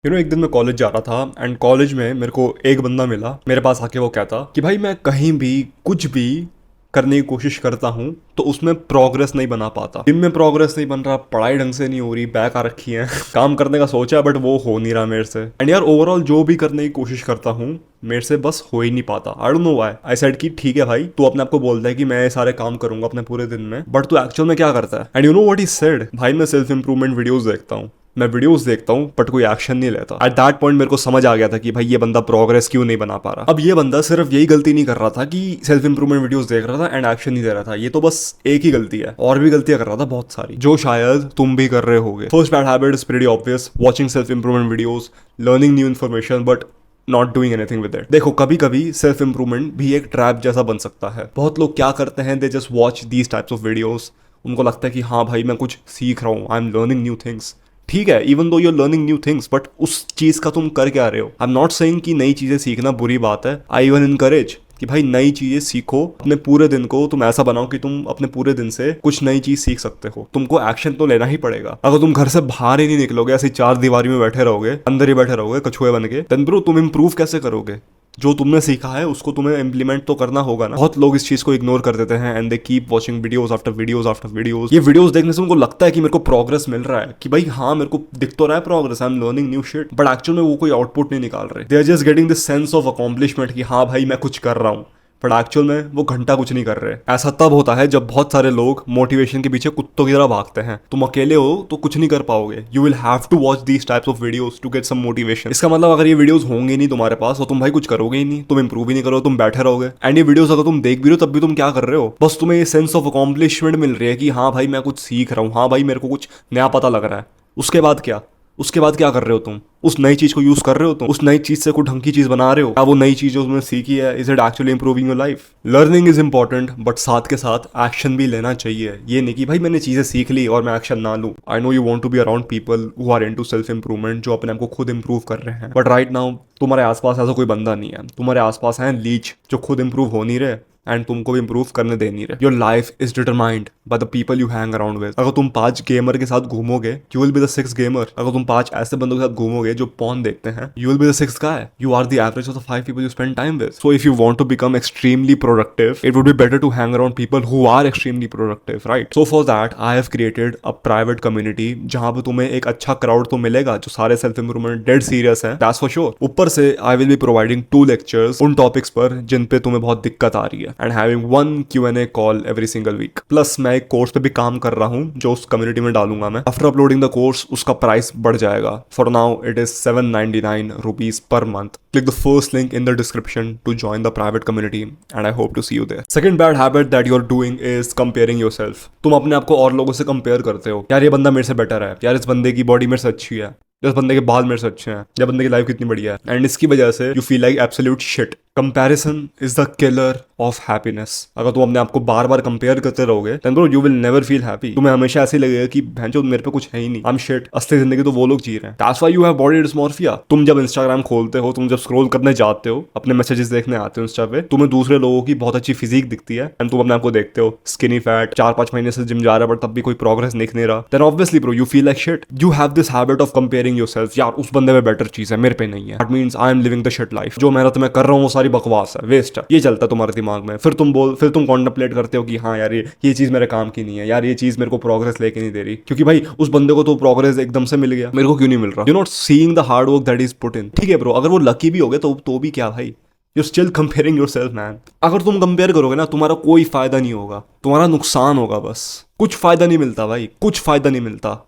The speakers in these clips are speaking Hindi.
एक दिन मैं कॉलेज जा रहा था एंड कॉलेज में मेरे को एक बंदा मिला। मेरे पास आके वो कहता कि भाई मैं कहीं भी कुछ भी करने की कोशिश करता हूँ तो उसमें प्रोग्रेस नहीं बना पाता। जिम में प्रोग्रेस नहीं बन रहा, पढ़ाई ढंग से नहीं हो रही, बैक आ रखी है काम करने का सोचा बट वो हो नहीं रहा मेरे से। एंड यार ओवरऑल जो भी करने की कोशिश करता हूँ मेरे से बस हो ही नहीं पाता। I don't know why. I said कि ठीक है भाई, तू अपने आप को बोलता है कि मैं ये सारे काम करूंगा अपने पूरे दिन में, बट तू एक्चुअल में क्या करता है? And you know what he said, भाई मैं सेल्फ इंप्रूवमेंट वीडियोस देखता हूँ, मैं वीडियोस देखता हूँ बट कोई एक्शन नहीं लेता। एट दैट पॉइंट मेरे को समझ आ गया था कि भाई ये बंदा प्रोग्रेस क्यों नहीं बना पा रहा। अब ये बंदा सिर्फ यही गलती नहीं कर रहा था कि सेल्फ इंप्रूवमेंट वीडियोस देख रहा था एंड एक्शन नहीं दे रहा था, ये तो बस एक ही गलती है, और भी गलतियां कर रहा था बहुत सारी जो शायद तुम भी कर रहे होगे। First bad habit is pretty obvious, watching self improvement videos, learning new information but not doing anything with it. देखो कभी कभी सेल्फ इंप्रूवमेंट भी एक ट्रैप जैसा बन सकता है। बहुत लोग क्या करते हैं, they just watch these types of videos. उनको लगता है कि हाँ भाई मैं कुछ सीख रहा हूँ, I am learning new things. ठीक है, even though you're learning new things, but उस चीज का तुम कर क्या रहे हो? आई एम नॉट सेइंग कि नई चीजें सीखना बुरी बात है। आई इवन इनकरेज कि भाई नई चीजें सीखो, अपने पूरे दिन को तुम ऐसा बनाओ कि तुम अपने पूरे दिन से कुछ नई चीज सीख सकते हो। तुमको एक्शन तो लेना ही पड़ेगा। अगर तुम घर से बाहर ही नहीं निकलोगे, ऐसे चार दीवारी में बैठे रहोगे, अंदर ही बैठे रहोगे कछुए बन के, देन ब्रो तुम इंप्रूव कैसे करोगे? जो तुमने सीखा है उसको तुम्हें इम्प्लीमेंट तो करना होगा ना। बहुत लोग इस चीज को इग्नोर कर देते हैं and they keep watching videos after videos after videos. ये वीडियोस देखने से उनको लगता है कि मेरे को प्रोग्रेस मिल रहा है, कि भाई हाँ मेरे को दिख तो रहा है progress, I am learning new shit, but actual में वो कोई आउटपुट नहीं निकाल रहे। They are just getting this sense of accomplishment कि हाँ भाई मैं कुछ कर रहा हूँ, बट एक्चुअल में वो घंटा कुछ नहीं कर रहे। ऐसा तब होता है जब बहुत सारे लोग मोटिवेशन के पीछे कुत्तों की तरह भागते हैं। तुम अकेले हो तो कुछ नहीं कर पाओगे। You will have to watch these types of videos to get some motivation. इसका मतलब अगर ये वीडियोस होंगे नहीं तुम्हारे पास तो तुम भाई कुछ करोगे ही नहीं, तुम इंप्रूव ही नहीं करोगे, तुम बैठे रहोगे। एंड ये वीडियोस अगर तुम देख भी रहे हो तब भी तुम क्या कर रहे हो? बस तुम्हें ये सेंस ऑफ अकॉम्प्लिशमेंट मिल रही है कि हाँ भाई मैं कुछ सीख रहा हूँ, हाँ भाई मेरे को कुछ नया पता लग रहा है। उसके बाद क्या? उसके बाद क्या कर रहे हो तुम? उस नई चीज को यूज कर रहे हो तुम? उस नई चीज से कोई ढंग की चीज बना रहे हो? क्या वो नई चीज जो तुमने सीखी है, is it actually improving your life? Learning is important but साथ के साथ एक्शन भी लेना चाहिए। ये नहीं कि भाई मैंने चीजें सीख ली और मैं एक्शन ना लूं। I know you want to be around people who are into self improvement, जो अपने आप को खुद इंप्रूव कर रहे हैं, बट राइट नाउ तुम्हारे आसपास ऐसा कोई बंदा नहीं है। तुम्हारे आसपास है लीच जो खुद इंप्रूव हो नहीं रहे एंड तुमको भी इंप्रूव करने दे नहीं रहे। Your life is determined by the people you hang around with. अगर तुम 5 गेमर के साथ घूमोगे, you will be the 6th gamer. अगर तुम 5 ऐसे बंदों के साथ घूमोगे जो पॉन देखते हैं, you will be the 6th guy. You are the average of the 5 people you spend time with. So if you want to become extremely productive, it would be better to hang around people who are extremely productive, right? So for that I have created a private community जहां पे तुम्हें एक अच्छा क्राउड तो मिलेगा जो सारे सेल्फ इंप्रूवमेंट डेड सीरियस है, दैट्स फॉर श्योर। ऊपर से I will be providing 2 lectures उन टॉपिक्स पर जिन पे तुम्हें बहुत दिक्कत आ रही है, and having 1 Q&A call every single week. Plus मैं एक कोर्स पे भी काम कर रहा हूँ जो उस कम्युनिटी में डालूंगा मैं। आफ्टर अपलोडिंग द कोर्स उसका प्राइस बढ़ जाएगा। For now it is 799 rupees per month. Click the first link in the description to join the private community and I hope to see you there. Second bad habit that you are doing is comparing yourself. तुम अपने आप को और लोगों से कंपेयर करते हो। यार ये बंदा मेरे से बेटर है, यार इस बंदे की बॉडी मेरे से अच्छी है, इस बंदे के बाल मेरे से अच्छे हैं, या बंदे की लाइफ कितनी बढ़िया है, एंड इसकी वजह से you feel like absolute shit. Comparison is the killer of happiness. अगर तुम अपने आप को बार बार कंपेयर करते रहोगे then bro you will never feel happy. तुम्हें हमेशा ऐसे ही लगेगा कि भैंचो मेरे पे कुछ है ही नहीं, आई एम शिट। असली जिंदगी तो वो लोग जी रहे हैं। That's why you have body dysmorphia. तुम जब इंस्टाग्राम खोलते हो, तुम जब स्क्रॉल करने जाते हो, अपने मैसेजेस देखने आते हो इंस्टा पे, तुम्हें दूसरे लोगों की बहुत अच्छी फिजिक दिखती है एंड तुम अपने आप को देखते हो स्किनी फैट, 4-5 महीने से जिम जा रहा है बट तब भी कोई प्रोग्रेस दिख नहीं रहा, then obviously bro you feel like shit. You have this habit of comparing yourself. यार उस बंदे में बेटर चीज है, मेरे पे नहीं है, that means I am living the shit life. जो मेहनत मैं कर रहा हूँ वो सारी बकवास है, वेस्ट है। ये चलता है तुम्हारे दिमाग में। फिर तुम कॉन्टम्पलेट करते हो कि हाँ यार ये चीज मेरे काम की नहीं है, यार ये चीज मेरे को प्रोग्रेस लेके नहीं दे रही, क्योंकि भाई उस बंदे को तो प्रोग्रेस एकदम से मिल गया, मेरे को क्यों नहीं मिल रहा? You not seeing the hard work that is put in. ठीक है ब्रो, अगर वो लकी भी हो गए तो भी क्या भाई, you still comparing yourself man. अगर तुम कंपेयर करोगे ना, तुम्हारा कोई फायदा नहीं होगा, तुम्हारा नुकसान होगा बस। कुछ फायदा नहीं मिलता भाई, कुछ फायदा नहीं मिलता।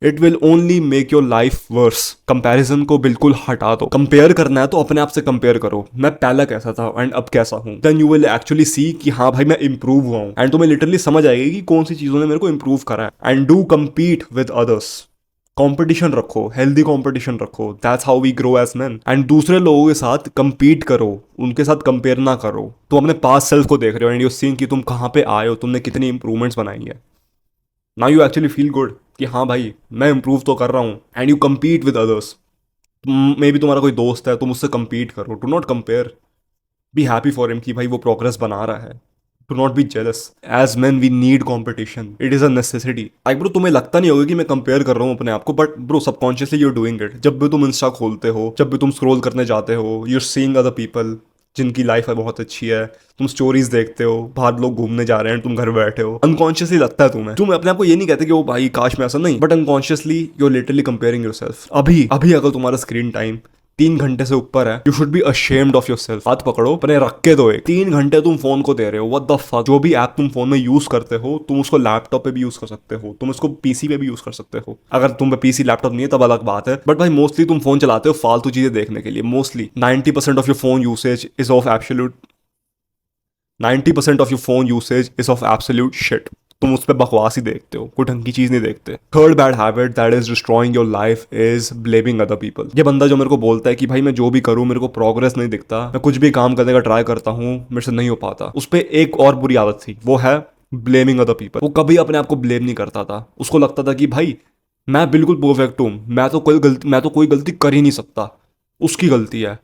It will only make your life worse. Comparison को बिल्कुल हटा दो। कंपेयर करना है तो अपने आप से कंपेयर करो, मैं पहला कैसा था एंड अब कैसा हूं। Then you will actually see कि हाँ भाई मैं इंप्रूव हुआ हूं, एंड तुम्हें लिटरली समझ आएगी कि कौन सी चीजों ने मेरे को इंप्रूव करा है। And do compete with others. Competition रखो, हेल्दी कंपटीशन रखो, that's how we grow as man. And दूसरे लोगों के साथ compete करो, उनके साथ कंपेयर ना करो। तुम अपने पास सेल्फ को देख रहे हो एंड यू सीइंग कि तुम कहाँ पे आए हो, तुमने कितनी इंप्रूवमेंट्स बनाई है। Now you actually feel good कि हाँ भाई मैं इंप्रूव तो कर रहा हूँ, and you compete with others. Maybe तुम्हारा कोई दोस्त है, तुम उससे compete करो, do not compare. Be happy for him कि भाई वो प्रोग्रेस बना रहा है, do not be jealous. As man we need competition, it is a necessity. Like bro तुम्हें लगता नहीं होगा कि मैं कंपेयर कर रहा हूँ अपने आप को, but bro subconsciously you're doing it. जब भी तुम इंस्टा खोलते हो, जब भी तुम स्क्रॉल करने जाते हो, यूर सीइंग अदर पीपल जिनकी लाइफ है बहुत अच्छी है, तुम स्टोरीज देखते हो, बाहर लोग घूमने जा रहे हैं, तुम घर बैठे हो, अनकॉन्शियसली लगता है तुम्हें। तुम अपने आप को ये नहीं कहते कि ओ भाई काश मैं ऐसा, नहीं, but unconsciously you are literally comparing yourself. अभी अभी अगर तुम्हारा स्क्रीन टाइम 3 घंटे से ऊपर है, you should be ashamed of your self. हाथ पकड़ो अपने, रख के दो। 3 घंटे तुम फोन को दे रहे हो, व्हाट द फक। जो भी ऐप तुम फोन में यूज करते हो, तुम उसको लैपटॉप पे भी यूज कर सकते हो, तुम उसको पीसी पे भी यूज कर सकते हो। अगर तुम पे पीसी लैपटॉप नहीं है तब अलग बात है, बट भाई मोस्टली तुम फोन चलाते हो फालतू चीजें देखने के लिए। Mostly 90% of your phone usage is of absolute 90% of your phone usage is of absolute shit. तुम उस पर बकवास ही देखते हो, कोई ढंग की चीज नहीं देखते। Third bad habit that is destroying your life is blaming other people. ये बंदा जो मेरे को बोलता है कि भाई मैं जो भी करूं मेरे को प्रोग्रेस नहीं दिखता, मैं कुछ भी काम करने का ट्राई करता हूं मेरे से नहीं हो पाता, उस पर एक और बुरी आदत थी, वो है ब्लेमिंग अदर पीपल। वो कभी अपने आप को ब्लेम नहीं करता था। उसको लगता था कि भाई मैं बिल्कुल परफेक्ट हूं, मैं तो कोई गलती कर ही नहीं सकता। उसकी गलती है,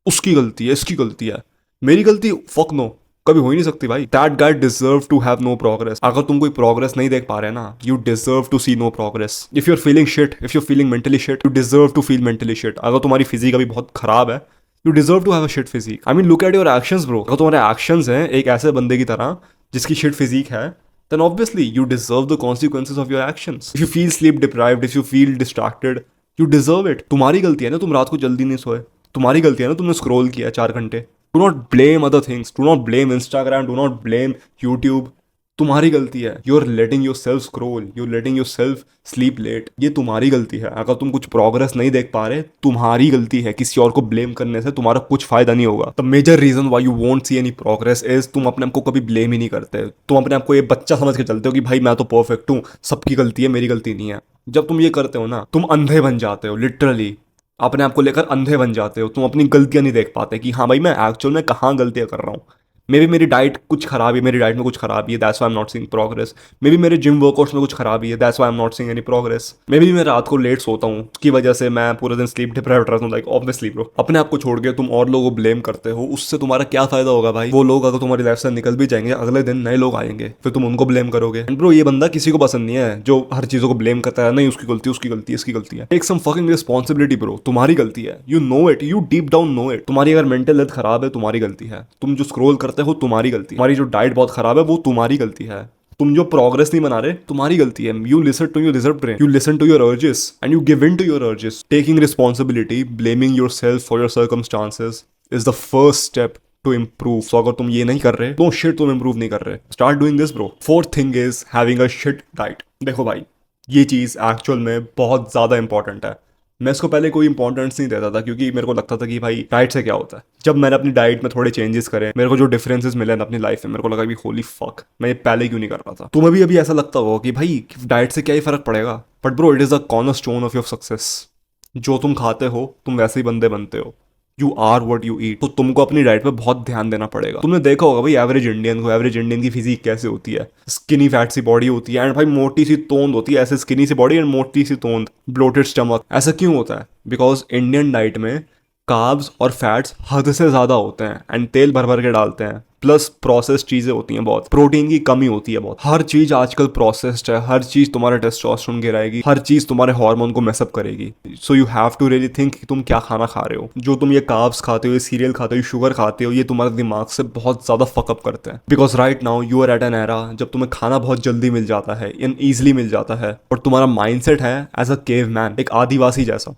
उसकी गलती है, इसकी गलती है, मेरी गलती फक नो, कभी हो ही नहीं सकती भाई। That guy deserve to have no progress. अगर तुम कोई प्रोग्रेस नहीं देख पा रहे ना, you deserve to see no progress. If you are feeling shit, if you feeling mentally shit, you deserve to feel mentally shit. अगर तुम्हारी फिजिक अभी बहुत खराब है, you deserve to have a shit physique. I mean look at your actions bro. अगर तुम्हारे एक्शंस हैं एक ऐसे बंदे की तरह जिसकी शिट फिजिक है, then obviously you deserve the consequences of your actions. If you feel sleep deprived, if you feel distracted, you deserve it. तुम्हारी गलती है ना तुम रात को जल्दी नहीं सोए, तुम्हारी गलती है ना तुमने स्क्रॉल किया 4 घंटे। Do not blame other things, do not blame Instagram, do not blame YouTube. तुम्हारी गलती है। You are letting yourself scroll, you are letting yourself sleep late. ये तुम्हारी गलती है। अगर तुम कुछ प्रोग्रेस नहीं देख पा रहे, तुम्हारी गलती है। किसी और को ब्लेम करने से तुम्हारा कुछ फायदा नहीं होगा। The major reason why you won't see any progress is तुम अपने आप को कभी ब्लेम ही नहीं करते। तुम अपने आप को ये बच्चा समझ के चलते हो कि भाई मैं तो परफेक्ट हूँ, सबकी गलती है, मेरी गलती नहीं है। जब तुम ये करते हो ना, तुम अंधे बन जाते हो, लिटरली अपने आप को लेकर अंधे बन जाते हो। तुम अपनी गलतियां नहीं देख पाते कि हाँ भाई मैं एक्चुअल में कहाँ गलतियां कर रहा हूँ। मे बी मेरी डाइट कुछ खराबी है, मेरी डाइट में कुछ खराबी है, that's why I am not seeing progress. May be मेरे जिम वर्कआउट्स में कुछ खराबी है, that's why I am not seeing any progress. May be मैं रात को लेट सोता हूँ, उसकी वजह से मैं पूरे दिन स्लीप डिप्राइव्ड रहता हूँ। लाइक ऑब्वियसली ब्रो, अपने आप को छोड़ के तुम और लोगों को ब्लेम करते हो, उससे तुम्हारा क्या फायदा होगा भाई। वो लोग अगर तुम्हारी लाइफ से निकल भी जाएंगे, अगले दिन नए लोग आएंगे, फिर तुम उनको ब्लेम करोगे। एंड ब्रो ये बंदा किसी को पसंद नहीं है जो हर चीजों को ब्लेम करता है, नहीं उसकी गलती, उसकी गलती, इसकी गलती है। Take some fucking responsibility bro, तुम्हारी गलती है। You know it, you deep down know it. तुम्हारी अगर मेंटल हेल्थ खराब है, तुम्हारी गलती है। तुम जो स्क्रोल करते हो, तुम्हारी गलती है। तुम्हारी जो डाइट बहुत खराब है, वो तुम्हारी गलती है। तुम जो प्रोग्रेस नहीं बना रहे, तुम्हारी गलती है। You listen to your reserve brain, you listen to your urges and you give in to your urges. Taking responsibility, blaming yourself for your circumstances is the first step to improve. So अगर तुम ये नहीं कर रहे, तो शिट तुम इम्प्रूव नहीं कर रहे। Start doing this bro. Fourth thing is having a shit diet. देखो भाई, ये चीज एक्चुअल में बहुत ज्यादा इंपॉर्टेंट है। मैं इसको पहले कोई इंपॉर्टेंस नहीं देता था, क्योंकि मेरे को लगता था कि भाई डाइट से क्या होता है। जब मैंने अपनी डाइट में थोड़े चेंजेस करे, मेरे को जो डिफरेंसेस मिले ना अपनी लाइफ में, मेरे को लगा कि होली फक, मैं ये पहले क्यों नहीं कर रहा था। तुम्हें भी अभी ऐसा लगता होगा कि भाई डाइट से क्या ही फर्क पड़ेगा, but bro it is the cornerstone of your success. जो तुम खाते हो, तुम वैसे ही बंदे बनते हो। You are what you eat. तो तुमको अपनी डाइट पे बहुत ध्यान देना पड़ेगा। तुमने देखा होगा भाई एवरेज इंडियन की फिजिक कैसे होती है। स्किनी फैट सी बॉडी होती है, एंड भाई मोटी सी तोंद होती है। ऐसे skinny C body and Morty C तोंद, bloated stomach. ऐसा क्यों होता है? बिकॉज इंडियन डाइट में कार्ब्स और फैट्स हद से ज़्यादा होते हैं, एंड तेल भर भर के डालते हैं, प्लस प्रोसेस चीज़ें होती हैं बहुत, प्रोटीन की कमी होती है बहुत। हर चीज़ आजकल प्रोसेस्ड है, हर चीज़ तुम्हारे टेस्टोस्टेरोन गिराएगी, हर चीज़ तुम्हारे हार्मोन को मेसअप करेगी। So you have to really think कि तुम क्या खाना खा रहे हो। जो तुम ये कार्ब्स खाते हो, ये सीरियल खाते हो, शुगर खाते हो, ये तुम्हारे दिमाग से बहुत ज़्यादा फकअप करते हैं। Because right now you are at an era जब तुम्हें खाना बहुत जल्दी मिल जाता है, इन ईजिली मिल जाता है, और तुम्हारा माइंडसेट है एज अ केव मैन, एक आदिवासी जैसा,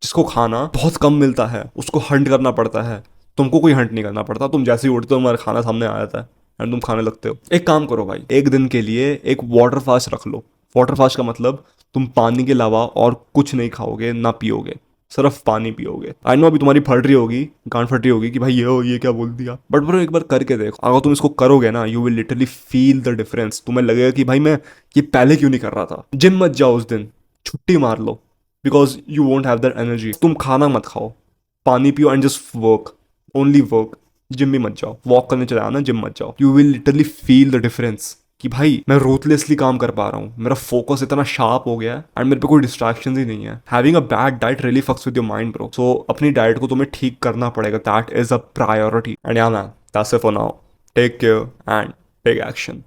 जिसको खाना बहुत कम मिलता है, उसको हंट करना पड़ता है। तुमको कोई हंट नहीं करना पड़ता। तुम जैसे ही उठते हो, तुम्हारा खाना सामने आ जाता है एंड तुम खाने लगते हो। एक काम करो भाई, एक दिन के लिए एक वाटर फास्ट रख लो। वाटर फास्ट का मतलब तुम पानी के अलावा और कुछ नहीं खाओगे, ना पियोगे, सिर्फ पानी पियोगे। आई नो अभी तुम्हारी फट रही होगी, गांड फट रही होगी कि भाई ये क्या बोल दिया, बट ब्रो एक बार करके देखो। अगर तुम इसको करोगे ना, you will literally feel the difference. तुम्हें लगेगा कि भाई मैं ये पहले क्यों नहीं कर रहा था। जिम मत जाओ उस दिन, छुट्टी मार लो, because you won't have that energy. तुम खाना मत खाओ, पानी पियो and just work, only work. Gym भी मत जाओ, वॉक करने चले आओ ना, जिम मत जाओ। You will literally feel the difference कि भाई मैं रूथलेसली काम कर पा रहा हूँ, मेरा फोकस इतना शार्प हो गया है एंड मेरे पे कोई डिस्ट्रैक्शन ही नहीं है। Having a bad diet really fucks with your mind bro. So अपनी डाइट को तुम्हें ठीक करना पड़ेगा, that is a priority. And yeah man, that's it for now. Take care and take action.